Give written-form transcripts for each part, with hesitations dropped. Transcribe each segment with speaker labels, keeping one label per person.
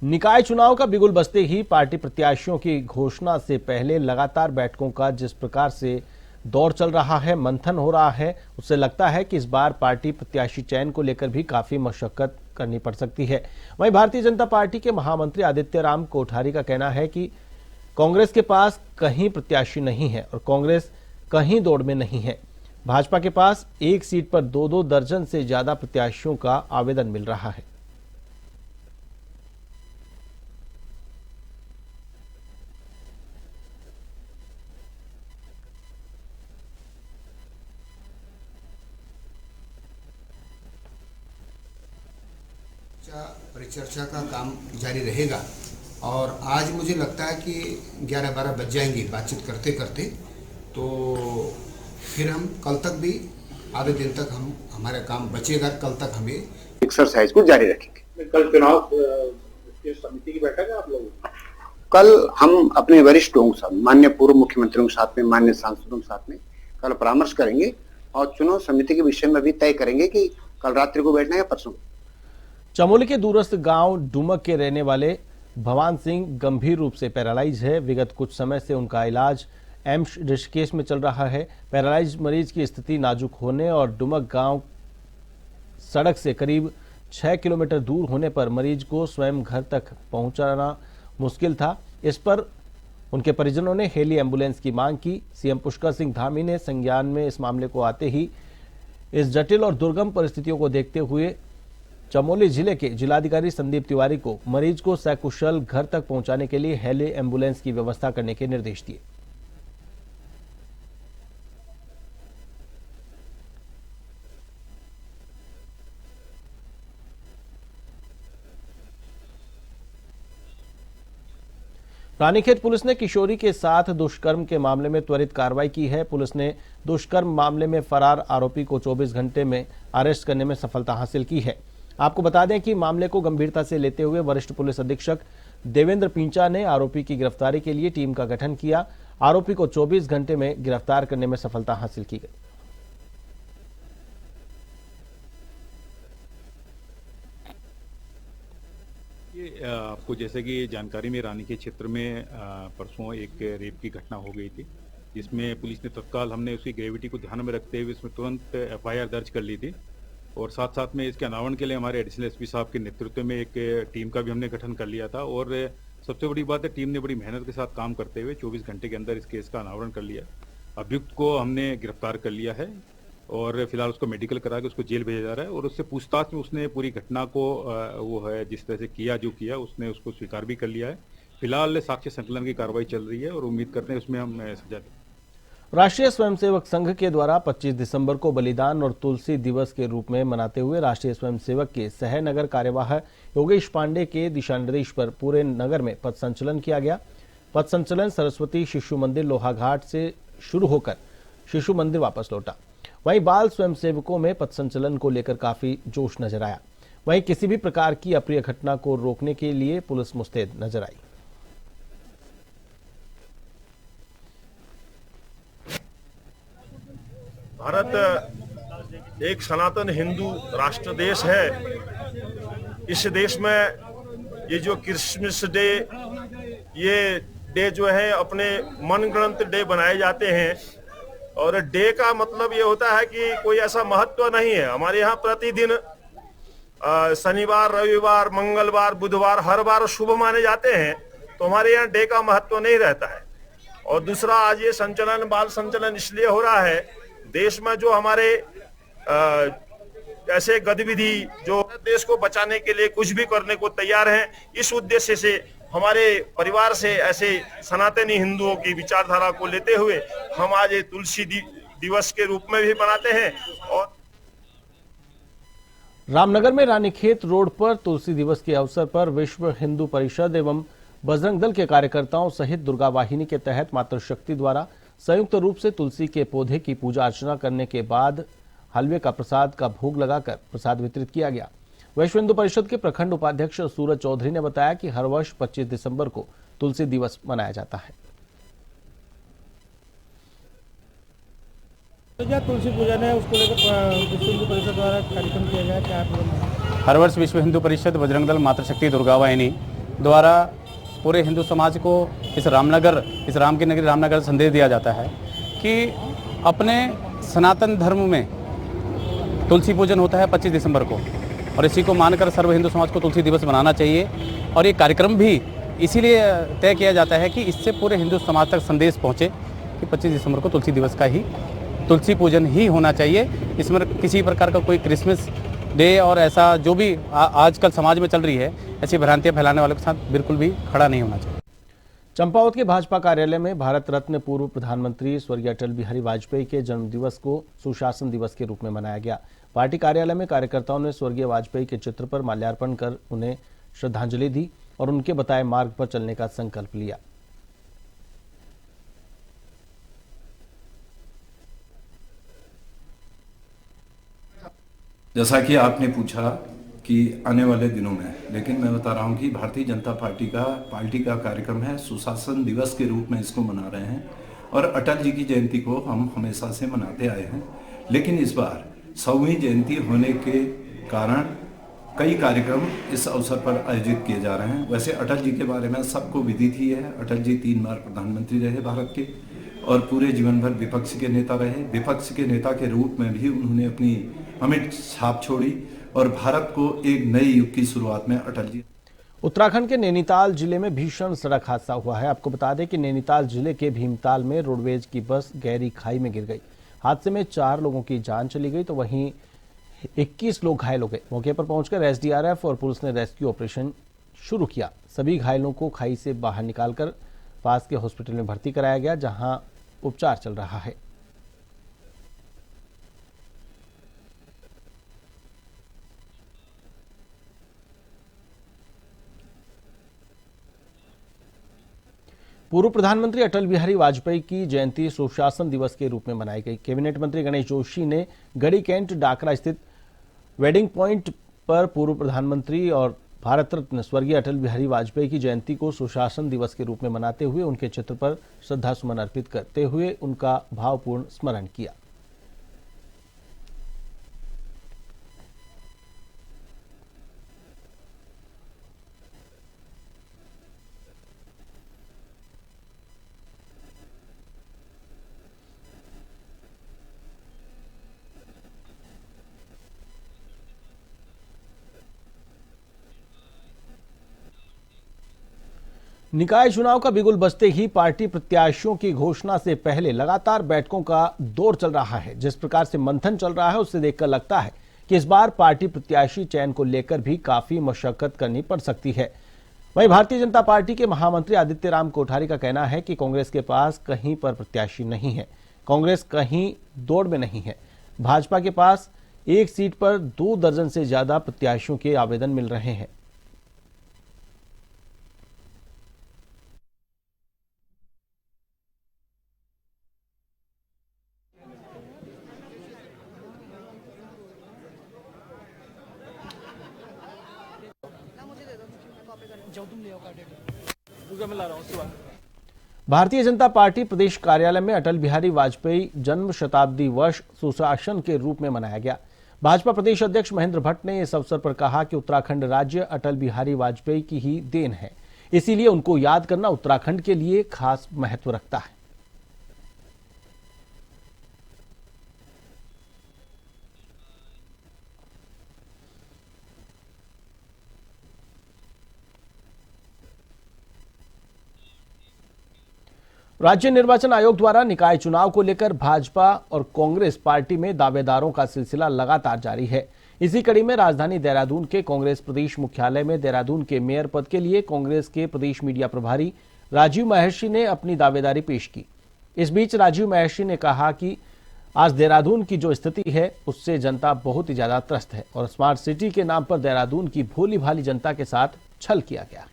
Speaker 1: निकाय चुनाव का बिगुल बजते ही पार्टी प्रत्याशियों की घोषणा से पहले लगातार बैठकों का जिस प्रकार से दौर चल रहा है, मंथन हो रहा है, उससे लगता है कि इस बार पार्टी प्रत्याशी चयन को लेकर भी काफी मशक्कत करनी पड़ सकती है। वहीं भारतीय जनता पार्टी के महामंत्री आदित्य राम कोठारी का कहना है कि कांग्रेस के पास कहीं प्रत्याशी नहीं है और कांग्रेस कहीं दौड़ में नहीं है। भाजपा के पास एक सीट पर 2-2 दर्जन से ज्यादा प्रत्याशियों का आवेदन मिल रहा है।
Speaker 2: परिचर्चा का काम जारी रहेगा और आज मुझे लगता है कि 11-12 बज जाएंगे बातचीत करते करते, तो फिर हम कल तक भी आधे दिन तक हमारा काम बचेगा। कल तक हमें
Speaker 3: एक्सरसाइज को जारी रखेंगे।
Speaker 4: कल चुनाव समिति की बैठक है आप लोगों की?
Speaker 3: कल हम अपने वरिष्ठों के साथ, माननीय पूर्व मुख्यमंत्रियों के साथ में, माननीय सांसदों के साथ में कल परामर्श करेंगे और चुनाव समिति के विषय में भी तय करेंगे कि कल रात्रि को बैठना है या परसों।
Speaker 1: चमोली के दूरस्थ गांव डुमक के रहने वाले भवान सिंह गंभीर रूप से पैरालाइज है। विगत कुछ समय से उनका इलाज एम्स ऋषिकेश में चल रहा है। पैरालाइज मरीज की स्थिति नाजुक होने और डुमक गांव सड़क से करीब 6 किलोमीटर दूर होने पर मरीज को स्वयं घर तक पहुंचाना मुश्किल था। इस पर उनके परिजनों ने हेली एम्बुलेंस की मांग की। सीएम पुष्कर सिंह धामी ने संज्ञान में इस मामले को आते ही इस जटिल और दुर्गम परिस्थितियों को देखते हुए चमोली जिले के जिलाधिकारी संदीप तिवारी को मरीज को सकुशल घर तक पहुंचाने के लिए हेली एम्बुलेंस की व्यवस्था करने के निर्देश दिए। रानीखेत पुलिस ने किशोरी के साथ दुष्कर्म के मामले में त्वरित कार्रवाई की है। पुलिस ने दुष्कर्म मामले में फरार आरोपी को 24 घंटे में अरेस्ट करने में सफलता हासिल की है। आपको बता दें कि मामले को गंभीरता से लेते हुए वरिष्ठ पुलिस अधीक्षक देवेंद्र पिंचा ने आरोपी की गिरफ्तारी के लिए टीम का गठन किया। आरोपी को 24 घंटे में गिरफ्तार करने में सफलता हासिल की गई।
Speaker 5: आपको जैसे कि जानकारी में रानी के क्षेत्र में परसों एक रेप की घटना हो गई थी, जिसमें पुलिस ने तत्काल, हमने उसकी ग्रेविटी को ध्यान में रखते हुए इसमें तुरंत एफआईआर दर्ज कर ली थी और साथ साथ में इसके अनावरण के लिए हमारे एडिशनल एसपी साहब के नेतृत्व में एक टीम का भी हमने गठन कर लिया था। और सबसे बड़ी बात है, टीम ने बड़ी मेहनत के साथ काम करते हुए 24 घंटे के अंदर इस केस का अनावरण कर लिया। अभियुक्त को हमने गिरफ्तार कर लिया है और फिलहाल उसको मेडिकल करा के उसको जेल भेजा जा रहा है और उससे पूछताछ में उसने पूरी घटना को वो है जिस तरह से किया जो किया उसने उसको स्वीकार भी कर लिया है। फिलहाल साक्ष्य संकलन की कार्रवाई चल रही है और उम्मीद करते हैं उसमें हम सजा दें।
Speaker 1: राष्ट्रीय स्वयंसेवक संघ के द्वारा 25 दिसंबर को बलिदान और तुलसी दिवस के रूप में मनाते हुए राष्ट्रीय स्वयंसेवक के सह नगर कार्यवाह योगेश पांडे के दिशा निर्देश पर पूरे नगर में पथ संचलन किया गया। पथ संचलन सरस्वती शिशु मंदिर लोहाघाट से शुरू होकर शिशु मंदिर वापस लौटा। वहीं बाल स्वयंसेवकों में पथ संचलन को लेकर काफी जोश नजर आया। वहीं किसी भी प्रकार की अप्रिय घटना को रोकने के लिए पुलिस मुस्तैद नजर आई।
Speaker 6: भारत एक सनातन हिंदू राष्ट्र देश है। इस देश में ये जो क्रिसमस डे, ये डे जो है अपने मनगढ़ंत डे बनाए जाते हैं और डे का मतलब ये होता है कि कोई ऐसा महत्व नहीं है। हमारे यहाँ प्रतिदिन शनिवार, रविवार, मंगलवार, बुधवार हर बार शुभ माने जाते हैं, तो हमारे यहाँ डे का महत्व नहीं रहता है। और दूसरा, आज ये संचलन, बाल संचलन इसलिए हो रहा है, देश में जो हमारे ऐसे गतिविधि जो देश को बचाने के लिए कुछ भी करने को तैयार हैं, इस उद्देश्य से हमारे परिवार से ऐसे सनातनी हिंदुओं की विचारधारा को लेते हुए हम आज ये तुलसी दिवस के रूप में भी मनाते हैं। और
Speaker 1: रामनगर में रानीखेत रोड पर तुलसी दिवस के अवसर पर विश्व हिंदू परिषद एवं बजरंग दल के कार्यकर्ताओं सहित दुर्गा वाहिनी के तहत मातृशक्ति द्वारा संयुक्त रूप से तुलसी के पौधे की पूजा अर्चना करने के बाद हलवे का प्रसाद का भोग लगाकर प्रसाद वितरित किया गया। विश्व हिंदू परिषद के प्रखंड उपाध्यक्ष सूरज चौधरी ने बताया कि हर वर्ष 25 दिसंबर को तुलसी दिवस मनाया जाता है।
Speaker 7: तुलसी पूजन है, उसको लेकर विश्व हिंदू परिषद द्वारा कार्यक्रम किया गया। क्या आप
Speaker 8: हर वर्ष विश्व हिंदू परिषद, बजरंग दल, मातृशक्ति, दुर्गा वाहिनी द्वारा पूरे हिंदू समाज को इस राम की नगरी रामनगर संदेश दिया जाता है कि अपने सनातन धर्म में तुलसी पूजन होता है 25 दिसंबर को, और इसी को मानकर सर्व हिंदू समाज को तुलसी दिवस मनाना चाहिए। और ये कार्यक्रम भी इसीलिए तय किया जाता है कि इससे पूरे हिंदू समाज तक संदेश पहुँचे कि 25 दिसंबर को तुलसी दिवस का ही तुलसी पूजन ही होना चाहिए। इसमें किसी प्रकार का कोई क्रिसमस डे और ऐसा जो भी आजकल समाज में चल रही है, ऐसी भ्रांतियां फैलाने वालों के साथ बिल्कुल भी खड़ा नहीं होना चाहिए।
Speaker 1: चंपावत के भाजपा कार्यालय में भारत रत्न पूर्व प्रधानमंत्री स्वर्गीय अटल बिहारी वाजपेयी के जन्मदिवस को सुशासन दिवस के रूप में मनाया गया। पार्टी कार्यालय में कार्यकर्ताओं ने स्वर्गीय वाजपेयी के चित्र पर माल्यार्पण कर उन्हें श्रद्धांजलि दी और उनके बताए मार्ग पर चलने का संकल्प लिया।
Speaker 9: जैसा कि आपने पूछा कि आने वाले दिनों में, लेकिन मैं बता रहा हूं कि भारतीय जनता पार्टी का कार्यक्रम है, सुशासन दिवस के रूप में इसको मना रहे हैं और अटल जी की जयंती को हम हमेशा से मनाते आए हैं। लेकिन इस बार 100वीं जयंती होने के कारण कई कार्यक्रम इस अवसर पर आयोजित किए जा रहे हैं। वैसे अटल जी के बारे में सबको विदित ही है, अटल जी 3 बार प्रधानमंत्री रहे भारत के और पूरे जीवन भर विपक्ष के नेता रहे। विपक्ष के नेता के रूप में भी उन्होंने अपनी अमिट छाप छोड़ी और भारत को एक नए युग की शुरुआत में अटल जी।
Speaker 1: उत्तराखंड के नैनीताल जिले में भीषण सड़क हादसा हुआ है। आपको बता दें कि नैनीताल जिले के भीमताल में रोडवेज की बस गहरी खाई में गिर गई। हादसे में 4 लोगों की जान चली गई तो वहीं 21 लोग घायल हो गए। मौके पर पहुंचकर एसडीआरएफ और पुलिस ने रेस्क्यू ऑपरेशन शुरू किया। सभी घायलों को खाई से बाहर निकालकर पास के हॉस्पिटल में भर्ती कराया गया, जहां उपचार चल रहा है। पूर्व प्रधानमंत्री अटल बिहारी वाजपेयी की जयंती सुशासन दिवस के रूप में मनाई गई। कैबिनेट मंत्री गणेश जोशी ने गढ़ी कैंट डाकरा स्थित वेडिंग पॉइंट पर पूर्व प्रधानमंत्री और भारत रत्न स्वर्गीय अटल बिहारी वाजपेयी की जयंती को सुशासन दिवस के रूप में मनाते हुए उनके चित्र पर श्रद्धासुमन अर्पित करते हुए उनका भावपूर्ण स्मरण किया। निकाय चुनाव का बिगुल बजते ही पार्टी प्रत्याशियों की घोषणा से पहले लगातार बैठकों का दौर चल रहा है। जिस प्रकार से मंथन चल रहा है उससे देखकर लगता है कि इस बार पार्टी प्रत्याशी चयन को लेकर भी काफी मशक्कत करनी पड़ सकती है। वहीं भारतीय जनता पार्टी के महामंत्री आदित्य राम कोठारी का कहना है कि कांग्रेस के पास कहीं पर प्रत्याशी नहीं है, कांग्रेस कहीं दौड़ में नहीं है। भाजपा के पास एक सीट पर 2 दर्जन से ज्यादा प्रत्याशियों के आवेदन मिल रहे हैं। भारतीय जनता पार्टी प्रदेश कार्यालय में अटल बिहारी वाजपेयी जन्म शताब्दी वर्ष सुशासन के रूप में मनाया गया। भाजपा प्रदेश अध्यक्ष महेंद्र भट्ट ने इस अवसर पर कहा कि उत्तराखंड राज्य अटल बिहारी वाजपेयी की ही देन है, इसीलिए उनको याद करना उत्तराखंड के लिए खास महत्व रखता है। राज्य निर्वाचन आयोग द्वारा निकाय चुनाव को लेकर भाजपा और कांग्रेस पार्टी में दावेदारों का सिलसिला लगातार जारी है। इसी कड़ी में राजधानी देहरादून के कांग्रेस प्रदेश मुख्यालय में देहरादून के मेयर पद के लिए कांग्रेस के प्रदेश मीडिया प्रभारी राजीव महर्षि ने अपनी दावेदारी पेश की। इस बीच राजीव महर्षि ने कहा कि आज देहरादून की जो स्थिति है उससे जनता बहुत ही ज्यादा त्रस्त है और स्मार्ट सिटी के नाम पर देहरादून की भोली भाली जनता के साथ छल किया गया।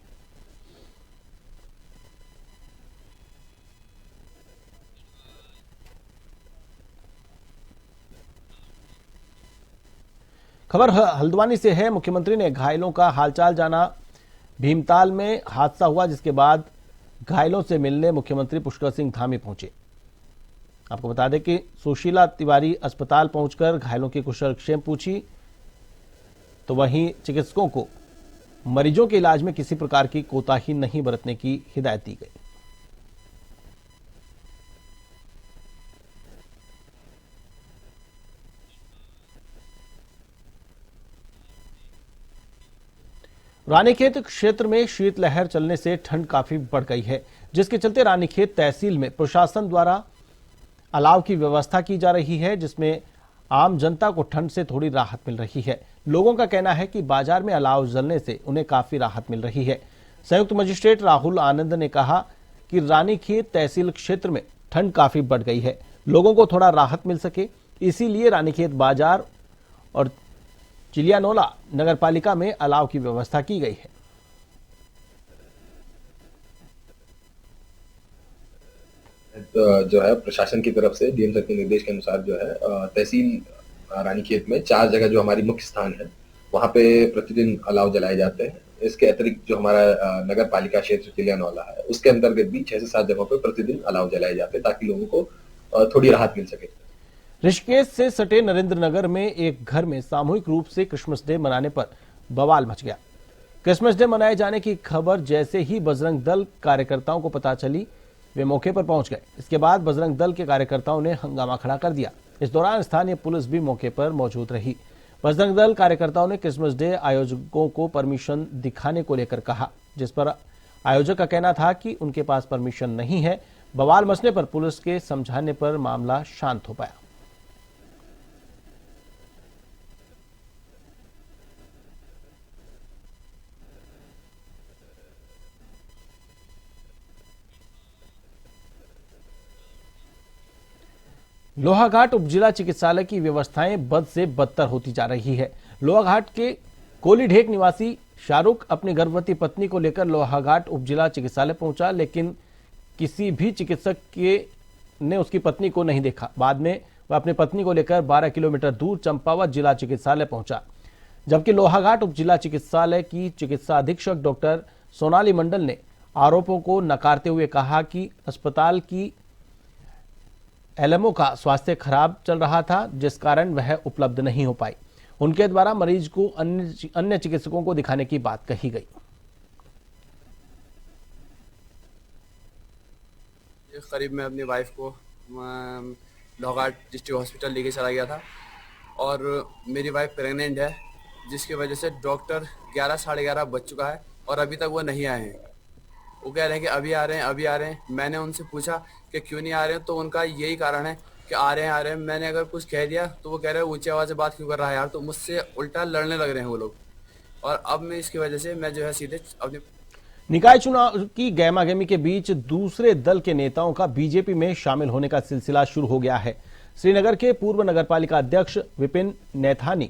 Speaker 1: खबर हल्द्वानी से है। मुख्यमंत्री ने घायलों का हालचाल जाना। भीमताल में हादसा हुआ, जिसके बाद घायलों से मिलने मुख्यमंत्री पुष्कर सिंह धामी पहुंचे। आपको बता दें कि सुशीला तिवारी अस्पताल पहुंचकर घायलों की कुशलक्षेम पूछी, तो वहीं चिकित्सकों को मरीजों के इलाज में किसी प्रकार की कोताही नहीं बरतने की हिदायत दी गई। रानीखेत क्षेत्र में शीतलहर चलने से ठंड काफी बढ़ गई है, जिसके चलते रानीखेत तहसील में प्रशासन द्वारा अलाव की व्यवस्था की जा रही है, जिसमें आम जनता को ठंड से थोड़ी राहत मिल रही है। लोगों का कहना है कि बाजार में अलाव जलने से उन्हें काफी राहत मिल रही है। संयुक्त मजिस्ट्रेट राहुल आनंद ने कहा कि रानीखेत तहसील क्षेत्र में ठंड काफी बढ़ गई है, लोगों को थोड़ा राहत मिल सके इसीलिए रानीखेत बाजार और चिलियानोला नगर पालिका में अलाव की व्यवस्था की गई है।
Speaker 10: जो है प्रशासन की तरफ से डीएम सर के निर्देश के अनुसार जो है तहसील रानीखेत में 4 जगह जो हमारी मुख्य स्थान है वहां पे प्रतिदिन अलाव जलाए जाते हैं। इसके अतिरिक्त जो हमारा नगर पालिका क्षेत्र चिलियानोला है उसके अंतर्गत भी 6 से 7 जगहों पे प्रतिदिन अलाव जलाए जाते हैं ताकि लोगों को थोड़ी राहत मिल सके।
Speaker 1: ऋषिकेश से सटे नरेंद्र नगर में एक घर में सामूहिक रूप से क्रिसमस डे मनाने पर बवाल मच गया। क्रिसमस डे मनाए जाने की खबर जैसे ही बजरंग दल कार्यकर्ताओं को पता चली, वे मौके पर पहुंच गए। इसके बाद बजरंग दल के कार्यकर्ताओं ने हंगामा खड़ा कर दिया। इस दौरान स्थानीय पुलिस भी मौके पर मौजूद रही। बजरंग दल कार्यकर्ताओं ने क्रिसमस डे आयोजकों को परमिशन दिखाने को लेकर कहा, जिस पर आयोजक का कहना था कि उनके पास परमिशन नहीं है। बवाल मचने पर पुलिस के समझाने पर मामला शांत हो पाया। लोहाघाट उपजिला चिकित्सालय की व्यवस्थाएं बद से बदतर होती जा रही है। लोहाघाट के कोलीढेक निवासी शाहरुख अपनी गर्भवती पत्नी को लेकर लोहाघाट उपजिला चिकित्सालय पहुंचा, लेकिन किसी भी चिकित्सक ने उसकी पत्नी को नहीं देखा। बाद में वह अपनी पत्नी को लेकर 12 किलोमीटर दूर चंपावत जिला चिकित्सालय पहुंचा, जबकि लोहाघाट उपजिला चिकित्सालय की चिकित्सा अधीक्षक डॉक्टर सोनाली मंडल ने आरोपों को नकारते हुए कहा कि अस्पताल की एलएमओ का स्वास्थ्य खराब चल रहा था, जिस कारण वह उपलब्ध नहीं हो पाई। उनके द्वारा मरीज को अन्य चिकित्सकों को दिखाने की बात कही गई।
Speaker 11: करीब मैं अपनी वाइफ को लोहाघाट डिस्ट्रिक्ट हॉस्पिटल लेके चला गया था और मेरी वाइफ प्रेग्नेंट है, जिसकी वजह से डॉक्टर 11 साढ़े 11 बज चुका है और अभी तक वो नहीं आए हैं। वो कह रहे हैं कि अभी आ रहे हैं, अभी आ रहे हैं। मैंने उनसे पूछा कि क्यों नहीं आ रहे हैं, तो उनका यही कारण है कि आ रहे हैं, आ रहे हैं। मैंने अगर कुछ कह दिया तो वो कह रहे हैं ऊंची आवाज़ से बात क्यों कर रहा है यार, तो मुझसे उल्टा लड़ने लग रहे हैं वो लोग। और अब मैं इसकी वजह से मैं जो है सीधे अपने
Speaker 1: निकाय चुनाव की गहमागहमी के बीच दूसरे दल के नेताओं का बीजेपी में शामिल होने का सिलसिला शुरू हो गया है। श्रीनगर के पूर्व नगरपालिका अध्यक्ष विपिन नैथानी,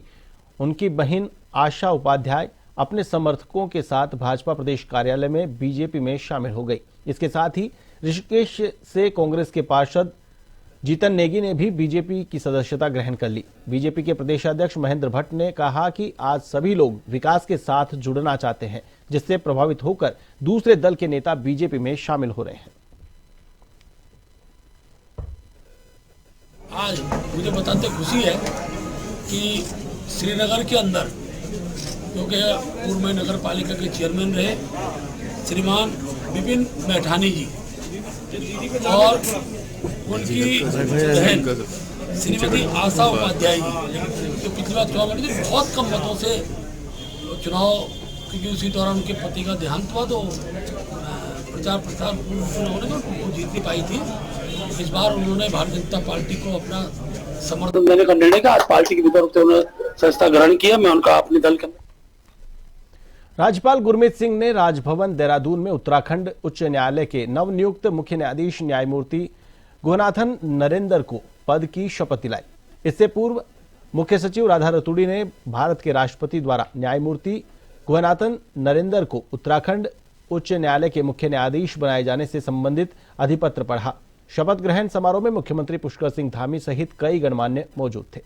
Speaker 1: उनकी बहन आशा उपाध्याय अपने समर्थकों के साथ भाजपा प्रदेश कार्यालय में बीजेपी में शामिल हो गई। इसके साथ ही ऋषिकेश से कांग्रेस के पार्षद जीतन नेगी ने भी बीजेपी की सदस्यता ग्रहण कर ली। बीजेपी के प्रदेशाध्यक्ष महेंद्र भट्ट ने कहा कि आज सभी लोग विकास के साथ जुड़ना चाहते हैं, जिससे प्रभावित होकर दूसरे दल के नेता बीजेपी में शामिल हो रहे हैं।
Speaker 12: आज मुझे बताते खुशी है कि श्रीनगर के अंदर, क्योंकि पूर्व में नगर पालिका के चेयरमैन रहे श्रीमान विपिन मैठानी जी और उनकी बहन श्रीमती आशा उपाध्याय जी, जो पिछली बार चुनाव लड़ी थी बहुत कम मतों से चुनाव, क्योंकि उसी दौरान उनके पति का देहांत हुआ तो प्रचार प्रसार उन्होंने उनको जीत नहीं पाई थी। इस बार उन्होंने भारतीय जनता पार्टी को अपना समर्थन देने का निर्णय किया। आज पार्टी की तरफ से उन्होंने संस्था ग्रहण किया। मैं उनका अपने दल के
Speaker 1: राज्यपाल गुरमीत सिंह ने राजभवन देहरादून में उत्तराखंड उच्च न्यायालय के नवनियुक्त मुख्य न्यायाधीश न्यायमूर्ति गुहनाथन नरेंद्र को पद की शपथ दिलाई। इससे पूर्व मुख्य सचिव राधा रतूड़ी ने भारत के राष्ट्रपति द्वारा न्यायमूर्ति गुहनाथन नरेंद्र को उत्तराखंड उच्च न्यायालय के मुख्य न्यायाधीश बनाए जाने से संबंधित अधिपत्र पढ़ा। शपथ ग्रहण समारोह में मुख्यमंत्री पुष्कर सिंह धामी सहित कई गणमान्य मौजूद थे।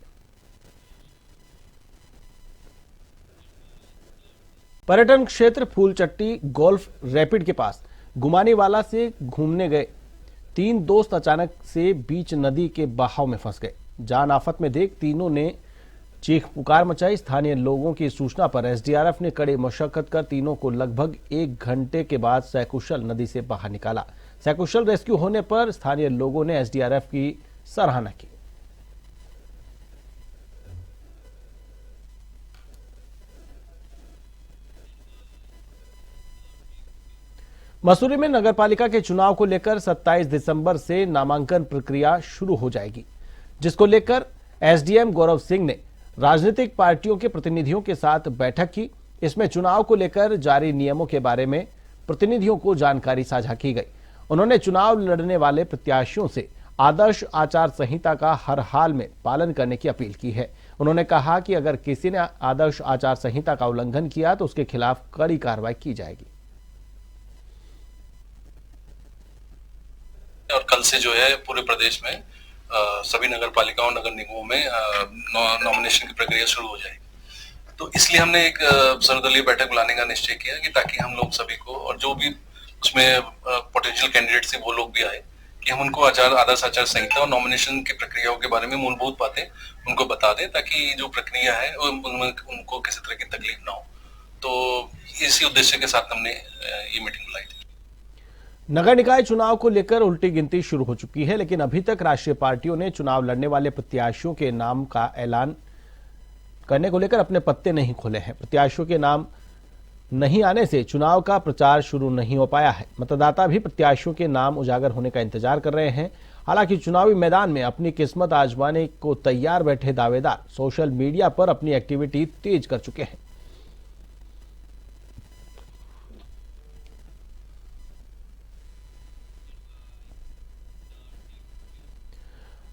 Speaker 1: पर्यटन क्षेत्र फूलचट्टी गोल्फ रैपिड के पास गुमानीवाला से घूमने गए 3 दोस्त अचानक से बीच नदी के बहाव में फंस गए। जान आफत में देख तीनों ने चीख पुकार मचाई। स्थानीय लोगों की सूचना पर एसडीआरएफ ने कड़ी मशक्कत कर तीनों को लगभग 1 घंटे के बाद सकुशल नदी से बाहर निकाला। सकुशल रेस्क्यू होने पर स्थानीय लोगों ने एसडीआरएफ की सराहना की। मसूरी में नगरपालिका के चुनाव को लेकर 27 दिसंबर से नामांकन प्रक्रिया शुरू हो जाएगी, जिसको लेकर एसडीएम गौरव सिंह ने राजनीतिक पार्टियों के प्रतिनिधियों के साथ बैठक की। इसमें चुनाव को लेकर जारी नियमों के बारे में प्रतिनिधियों को जानकारी साझा की गई। उन्होंने चुनाव लड़ने वाले प्रत्याशियों से आदर्श आचार संहिता का हर हाल में पालन करने की अपील की है। उन्होंने कहा कि अगर किसी ने आदर्श आचार संहिता का उल्लंघन किया तो उसके खिलाफ कड़ी कार्रवाई की जाएगी।
Speaker 13: और कल से जो है पूरे प्रदेश में सभी नगर पालिकाओं नगर निगमों में नॉमिनेशन की प्रक्रिया शुरू हो जाएगी। तो इसलिए हमने एक सर्वदलीय बैठक बुलाने का निश्चय किया कि ताकि हम लोग सभी को और जो भी उसमें पोटेंशियल कैंडिडेट्स हैं वो लोग भी आए कि हम उनको आदर्श आचार संहिता और नॉमिनेशन की प्रक्रियाओं के बारे में मूलभूत बातें उनको बता दें, ताकि जो प्रक्रिया है उनको किसी तरह की तकलीफ ना हो। तो इसी उद्देश्य के साथ हमने ये मीटिंग बुलाई थी।
Speaker 1: नगर निकाय चुनाव को लेकर उल्टी गिनती शुरू हो चुकी है, लेकिन अभी तक राष्ट्रीय पार्टियों ने चुनाव लड़ने वाले प्रत्याशियों के नाम का ऐलान करने को लेकर अपने पत्ते नहीं खोले हैं। प्रत्याशियों के नाम नहीं आने से चुनाव का प्रचार शुरू नहीं हो पाया है। मतदाता भी प्रत्याशियों के नाम उजागर होने का इंतजार कर रहे हैं। हालांकि चुनावी मैदान में अपनी किस्मत आजमाने को तैयार बैठे दावेदार सोशल मीडिया पर अपनी एक्टिविटी तेज कर चुके हैं।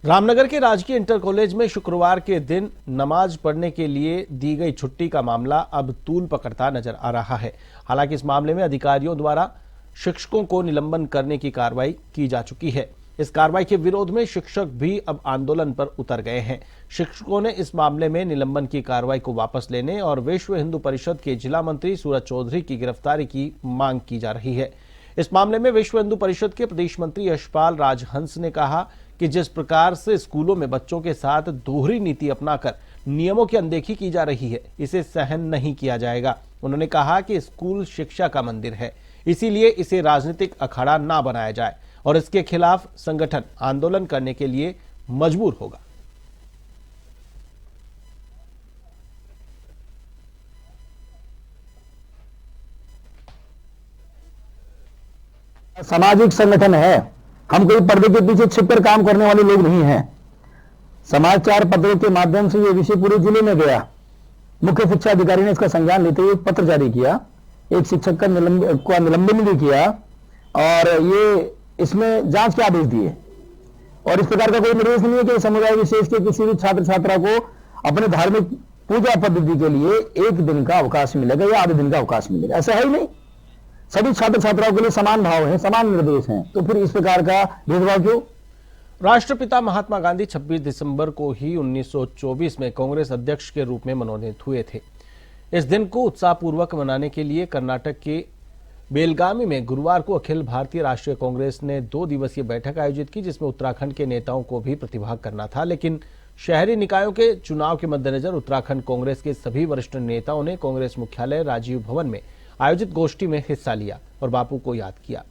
Speaker 1: रामनगर के राजकीय इंटर कॉलेज में शुक्रवार के दिन नमाज पढ़ने के लिए दी गई छुट्टी का मामला अब तूल पकड़ता नजर आ रहा है। हालांकि इस मामले में अधिकारियों द्वारा शिक्षकों को निलंबन करने की कार्रवाई की जा चुकी है। इस कार्रवाई के विरोध में शिक्षक भी अब आंदोलन पर उतर गए हैं। शिक्षकों ने इस मामले में निलंबन की कार्रवाई को वापस लेने और विश्व हिंदू परिषद के जिला मंत्री सूरज चौधरी की गिरफ्तारी की मांग की जा रही है। इस मामले में विश्व हिंदू परिषद के प्रदेश मंत्री यशपाल राजहंस ने कहा कि जिस प्रकार से स्कूलों में बच्चों के साथ दोहरी नीति अपनाकर नियमों की अनदेखी की जा रही है, इसे सहन नहीं किया जाएगा। उन्होंने कहा कि स्कूल शिक्षा का मंदिर है, इसीलिए इसे राजनीतिक अखाड़ा ना बनाया जाए और इसके खिलाफ संगठन आंदोलन करने के लिए मजबूर होगा।
Speaker 14: सामाजिक संगठन है, हम कोई पर्दे के पीछे छिपकर काम करने वाले लोग नहीं हैं। समाचार पत्रों के माध्यम से ये विषय पूरे जिले में गया। मुख्य शिक्षा अधिकारी ने इसका संज्ञान लेते हुए पत्र जारी किया, एक शिक्षक का निलंबन भी किया और ये इसमें जांच के आदेश दिए। और इस प्रकार का कोई निर्देश नहीं है कि समुदाय विशेष के किसी भी छात्र छात्रा को अपने धार्मिक पूजा पद्धति के लिए 1 दिन का अवकाश मिलेगा या आधे दिन का अवकाश मिलेगा, ऐसा है ही नहीं। सभी छात्र छात्राओं के लिए समान भाव है, समान निर्देश हैं, तो फिर इस प्रकार का भेदभाव क्यों?
Speaker 1: राष्ट्रपिता महात्मा गांधी 26 दिसंबर को ही 1924 में कांग्रेस अध्यक्ष के रूप में मनोनीत हुए थे। इस दिन को उत्साहपूर्वक मनाने के लिए कर्नाटक के बेलगामी में गुरुवार को अखिल भारतीय राष्ट्रीय कांग्रेस ने 2 दिवसीय बैठक आयोजित की, जिसमें उत्तराखंड के नेताओं को भी प्रतिभाग करना था। लेकिन शहरी निकायों के चुनाव के मद्देनजर उत्तराखंड कांग्रेस के सभी वरिष्ठ नेताओं ने कांग्रेस मुख्यालय राजीव भवन में आयोजित गोष्ठी में हिस्सा लिया और बापू को याद किया।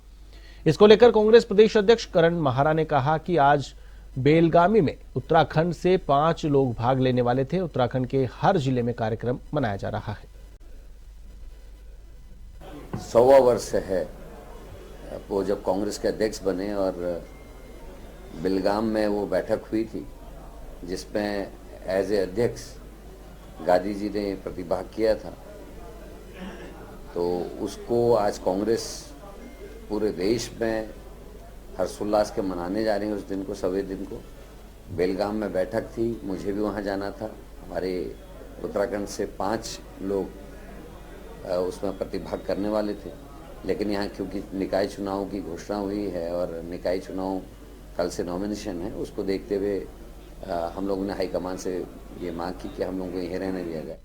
Speaker 1: इसको लेकर कांग्रेस प्रदेश अध्यक्ष करण महारा ने कहा कि आज बेलगामी में उत्तराखंड से 5 लोग भाग लेने वाले थे। उत्तराखंड के हर जिले में कार्यक्रम मनाया जा रहा है।
Speaker 15: 100वां वर्ष है वो जब कांग्रेस के अध्यक्ष बने और बेलगाम में वो बैठक हुई थी जिसमें एज ए अध्यक्ष गांधी जी ने प्रतिभाग किया था। तो उसको आज कांग्रेस पूरे देश में हर्षोल्लास के मनाने जा रहे हैं। उस दिन को, सवे दिन को बेलगाम में बैठक थी, मुझे भी वहां जाना था। हमारे उत्तराखंड से 5 लोग उसमें प्रतिभाग करने वाले थे, लेकिन यहाँ क्योंकि निकाय चुनाव की घोषणा हुई है और निकाय चुनाव कल से नॉमिनेशन है, उसको देखते हुए हम लोगों ने हाईकमान से ये मांग की कि हम लोगों को यहीं रहने दिया जाए।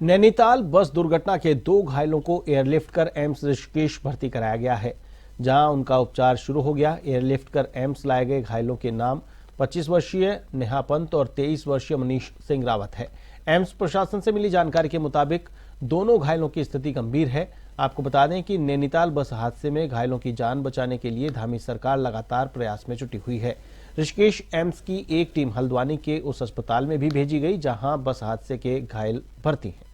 Speaker 1: नैनीताल बस दुर्घटना के 2 घायलों को एयरलिफ्ट कर एम्स ऋषिकेश भर्ती कराया गया है, जहां उनका उपचार शुरू हो गया। एयरलिफ्ट कर एम्स लाए गए घायलों के नाम 25 वर्षीय नेहा पंत और 23 वर्षीय मनीष सिंह रावत है। एम्स प्रशासन से मिली जानकारी के मुताबिक दोनों घायलों की स्थिति गंभीर है। आपको बता दें कि नैनीताल बस हादसे में घायलों की जान बचाने के लिए धामी सरकार लगातार प्रयास में जुटी हुई है। ऋषिकेश एम्स की एक टीम हल्द्वानी के उस अस्पताल में भी भेजी गई जहां बस हादसे के घायल भर्ती हैं।